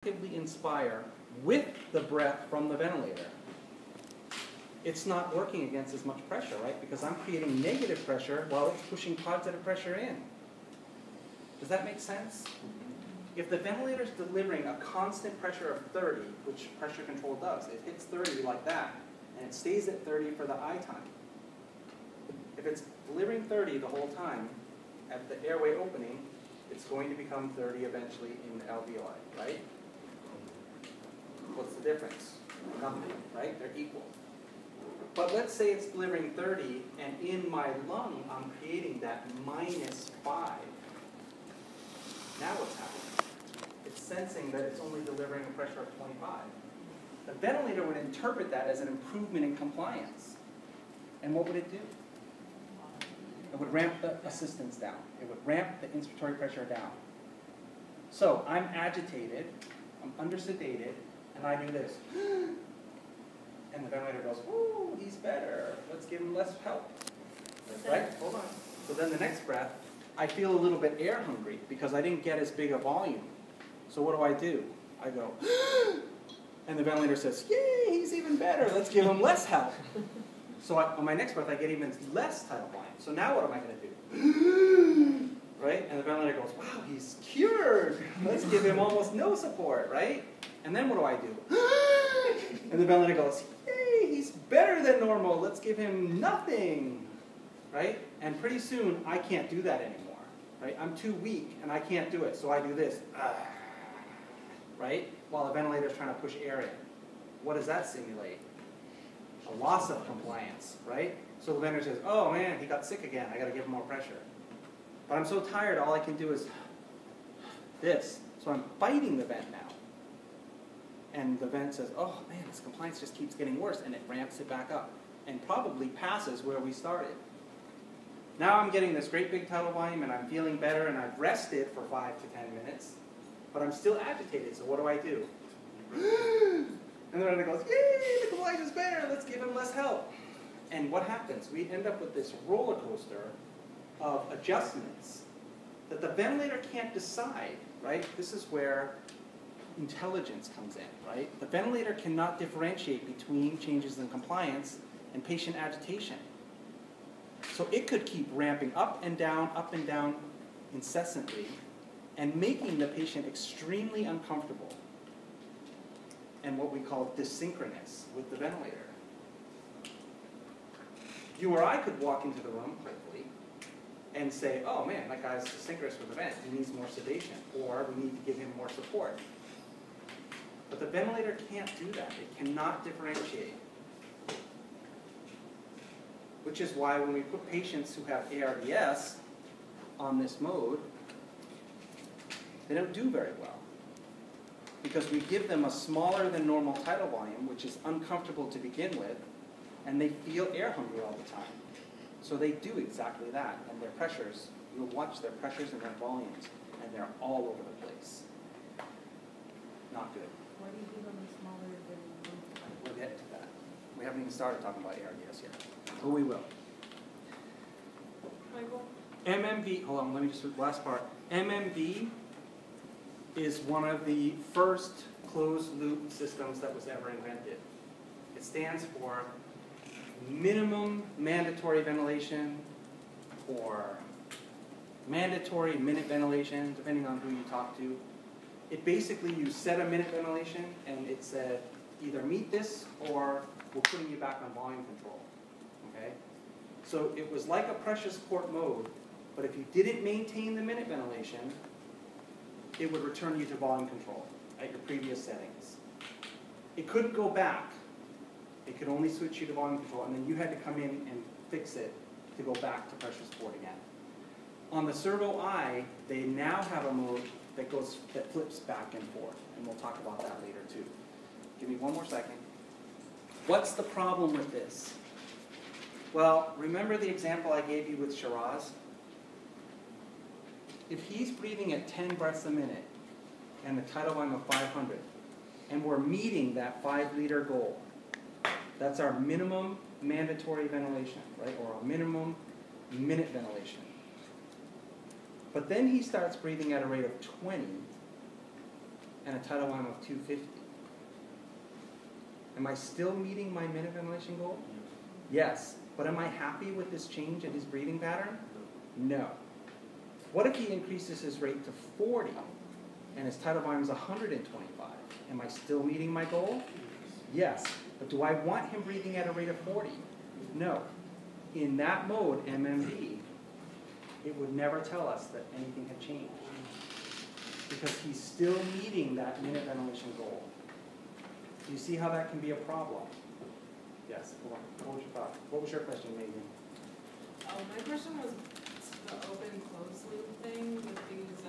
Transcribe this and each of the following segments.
actively inspire with the breath from the ventilator, it's not working against as much pressure, right? Because I'm creating negative pressure while it's pushing positive pressure in. Does that make sense? If the ventilator is delivering a constant pressure of 30, which pressure control does, it hits 30 like that, and it stays at 30 for the I time. If it's delivering 30 the whole time, at the airway opening, it's going to become 30 eventually in the alveoli, right? What's the difference? Nothing, right? They're equal. But let's say it's delivering 30, and in my lung, I'm creating that -5. Now what's happening? It's sensing that it's only delivering a pressure of 25. The ventilator would interpret that as an improvement in compliance. And what would it do? It would ramp the assistance down. It would ramp the inspiratory pressure down. So I'm agitated, I'm under sedated, and I do this. And the ventilator goes, ooh, he's better. Let's give him less help. Right? Hold on. So then the next breath, I feel a little bit air hungry because I didn't get as big a volume. So what do? I go, and the ventilator says, yay, he's even better. Let's give him less help. So on my next breath, I get even less tidal volume. So now what am I going to do? Right? And the ventilator goes, wow, he's cured. Let's give him almost no support, right? And then what do? And the ventilator goes, yay, he's better than normal. Let's give him nothing, right? And pretty soon, I can't do that anymore, right? I'm too weak, and I can't do it. So I do this, right? While the ventilator is trying to push air in. What does that simulate? A loss of compliance, right? So the ventilator says, oh man, he got sick again. I got to give him more pressure. But I'm so tired, all I can do is this. So I'm fighting the vent now. And the vent says, oh man, this compliance just keeps getting worse, and it ramps it back up and probably passes where we started. Now I'm getting this great big tidal volume, and I'm feeling better, and I've rested for 5 to 10 minutes, but I'm still agitated, so what do? And the ventilator goes, yay, the compliance is better, let's give him less help. And what happens? We end up with this roller coaster of adjustments that the ventilator can't decide, right? This is where intelligence comes in, right? The ventilator cannot differentiate between changes in compliance and patient agitation. So it could keep ramping up and down incessantly and making the patient extremely uncomfortable and what we call dysynchronous with the ventilator. You or I could walk into the room quickly and say, oh man, that guy's dysynchronous with the vent, he needs more sedation, or we need to give him more support. But the ventilator can't do that. It cannot differentiate. Which is why when we put patients who have ARDS on this mode, they don't do very well. Because we give them a smaller than normal tidal volume, which is uncomfortable to begin with, and they feel air hungry all the time. So they do exactly that. And their pressures, you'll watch their pressures and their volumes, and they're all over the place. Not good. Why do you give them a smaller than normal? We'll get to that. We haven't even started talking about ARDS yet. But we will. Michael? MMV, hold on, let me just do the last part. MMV is one of the first closed-loop systems that was ever invented. It stands for minimum mandatory ventilation, or mandatory minute ventilation, depending on who you talk to. It basically, you set a minute ventilation, and it said, either meet this, or we're putting you back on volume control, okay? So it was like a pressure support mode, but if you didn't maintain the minute ventilation, it would return you to volume control at your previous settings. It couldn't go back. It could only switch you to volume control, and then you had to come in and fix it to go back to pressure support again. On the Servo I, they now have a mode that flips back and forth, and we'll talk about that later too. Give me one more second. What's the problem with this? Well, remember the example I gave you with Shiraz? If he's breathing at 10 breaths a minute and the tidal volume of 500, and we're meeting that 5-liter goal, that's our minimum mandatory ventilation, right? Or our minimum minute ventilation. But then he starts breathing at a rate of 20, and a tidal volume of 250. Am I still meeting my minute ventilation goal? Yes. But am I happy with this change in his breathing pattern? No. What if he increases his rate to 40 and his tidal volume is 125? Am I still meeting my goal? Yes. But do I want him breathing at a rate of 40? No. In that mode, MMD, it would never tell us that anything had changed, because he's still meeting that minute ventilation goal. Do you see how that can be a problem? Yes. Hold on. What was your thought? What was your question, Megan? Oh, my question was the open closed loop thing with these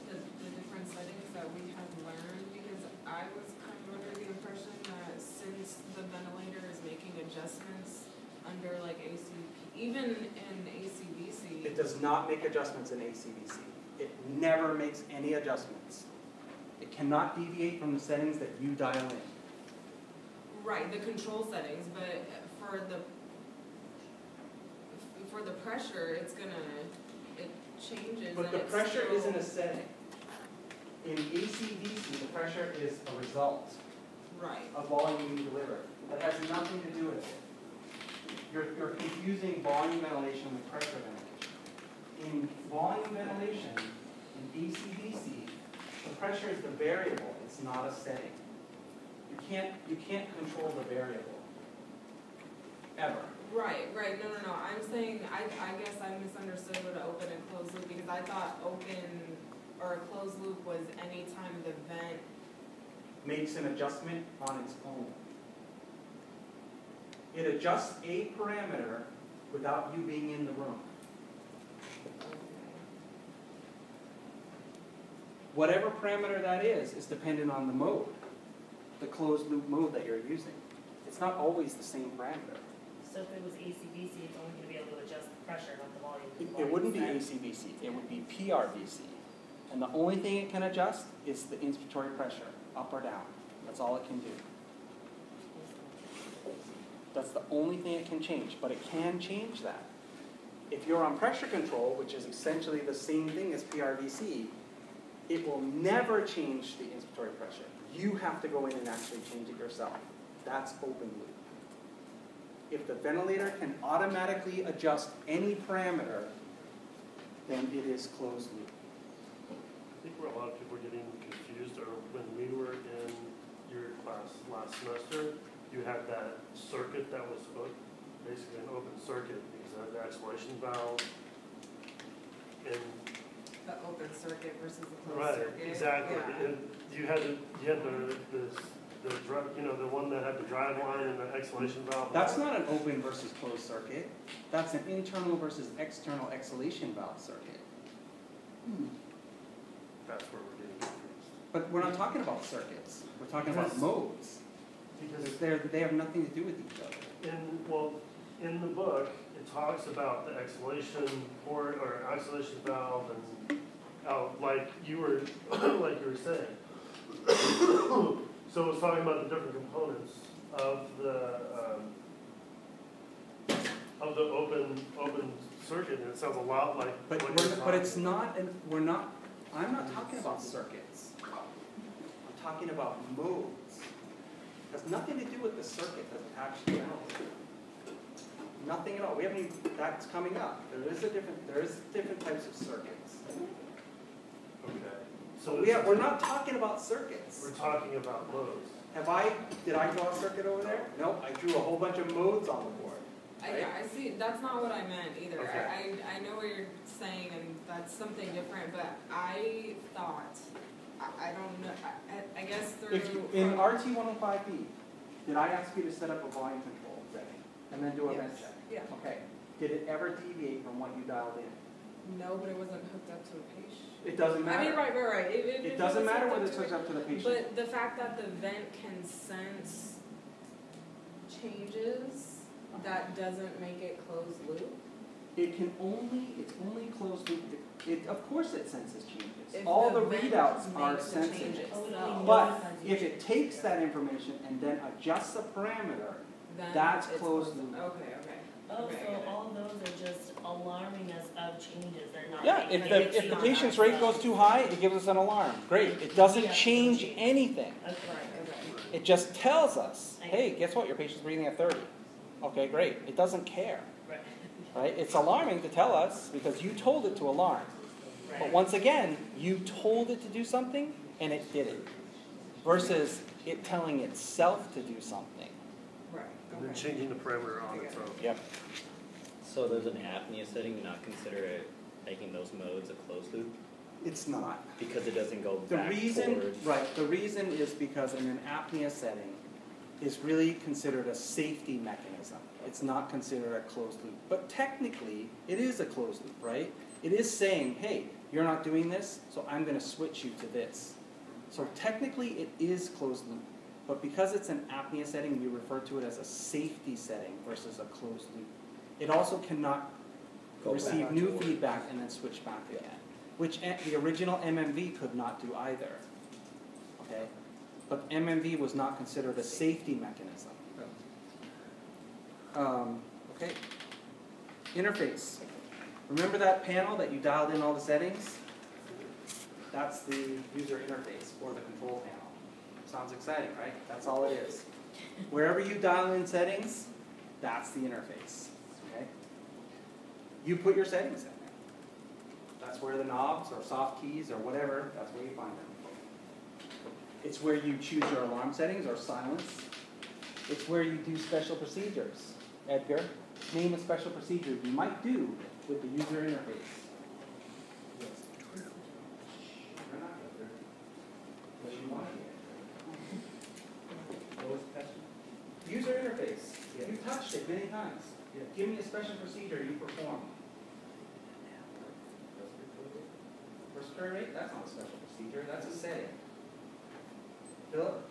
the different settings that we have learned, because I was kind of under the impression that since the ventilator is making adjustments under like ACP, even in ACVC. It does not make adjustments in ACVC. It never makes any adjustments. It cannot deviate from the settings that you dial in. Right, the control settings, but for the pressure, it changes. But and the it's pressure still, isn't a setting. In ACDC, the pressure is a result right. of volume you deliver. That has nothing to do with it. You're confusing volume ventilation with pressure ventilation. In volume ventilation, in ACDC, the pressure is the variable. It's not a setting. You can't control the variable. Ever. Right. No. I'm saying, I guess I misunderstood what an open and closed loop, because I thought open or a closed loop was any time the vent Makes an adjustment on its own. It adjusts a parameter without you being in the room. Whatever parameter that is dependent on the mode, the closed loop mode that you're using. It's not always the same parameter. So if it was ACVC, it's only going to be able to adjust the pressure, not the volume. It wouldn't be ACVC, it would be PRVC. And the only thing it can adjust is the inspiratory pressure, up or down. That's all it can do. That's the only thing it can change, but it can change that. If you're on pressure control, which is essentially the same thing as PRVC, it will never change the inspiratory pressure. You have to go in and actually change it yourself. That's open loop. If the ventilator can automatically adjust any parameter, then it is closed loop. I think where a lot of people are getting confused are when we were in your class last semester, you had that circuit that was basically an open circuit because it had the exhalation valve. And the open circuit versus the closed right, circuit. exactly. Yeah. And you had the one that had the drive line and the exhalation valve. That's not an open versus closed circuit. That's an internal versus external exhalation valve circuit. That's where we're getting confused. But we're not talking about circuits. We're talking about modes. Because They have nothing to do with each other. in the book, it talks about the exhalation port or exhalation valve and like you were saying. So it was talking about the different components of the open circuit, and it sounds a lot like. But it's not. I'm not talking about circuits. I'm talking about modes. It has nothing to do with the circuit that's attached to the ventilator. Nothing at all. We haven't even, that's coming up. There is different types of circuits. Okay. So We're not talking about circuits. we're talking about modes. Did I draw a circuit over there? No, I drew a whole bunch of modes on the board. Yeah, I see. That's not what I meant either. Okay. I know what you're saying, and that's something different. But I thought, I don't know. I guess In RT105B, did I ask you to set up a volume control setting and then do a vent Yes. check? Yeah. Okay. Did it ever deviate from what you dialed in? No, but it wasn't hooked up to a patient. It doesn't matter. I mean, right. It doesn't matter whether it's hooked up to the patient. But the fact that the vent can sense changes, that doesn't make it closed loop. It's only closed loop. Of course it senses changes. If All the the vent readouts are makes the sensitive. changes. Oh, But if it takes that information and then adjusts the parameter, Then that's it's closed loop. Okay. Oh, so Right. all of those are just alarming us of changes, they're not. Yeah, making if a the prediction on patient's our rate goes stuff. too high, it gives us an alarm. Great, it doesn't change anything. That's right. It just tells us, hey, guess what, your patient's breathing at 30. Okay, great, it doesn't care, Right. right? It's alarming to tell us because you told it to alarm. But once again, you told it to do something and it did it. Versus it telling itself to do something. Right, And then okay. changing the parameter on its own. Yep. So there's an apnea setting, you not consider it making those modes a closed loop? It's not. Because it doesn't go The back reason, towards. right, the reason is because in an apnea setting is really considered a safety mechanism. It's not considered a closed loop. But technically, it is a closed loop, right? It is saying, hey, you're not doing this, so I'm going to switch you to this. So technically, it is closed loop. But because it's an apnea setting, we refer to it as a safety setting versus a closed loop. It also cannot Go receive back new towards- feedback and then switch back again, which the original MMV could not do either. Okay? But MMV was not considered a safety mechanism. Okay. Interface. Remember that panel that you dialed in all the settings? That's the user interface or the control panel. Sounds exciting, right? That's all it is. Wherever you dial in settings, that's the interface. Okay? You put your settings in there. That's where the knobs or soft keys or whatever, that's where you find them. It's where you choose your alarm settings or silence. It's where you do special procedures. Edgar, name a special procedure you might do with the user interface. You're not Edgar. Unless you want to. What was the question? User interface. You touched it many times. Give me a special procedure you perform. Respiratory rate? That's not a special procedure. That's a setting. Philip?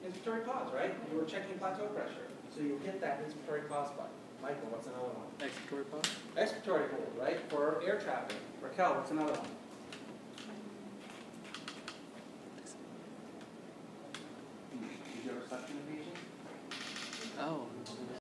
Inspiratory pause, right? You were checking plateau pressure. So you hit that inspiratory pause button. Michael, what's another one? Expiratory pause? Expiratory hold, right? For air traffic. Raquel, what's another one? Did you ever suction a patient? Oh,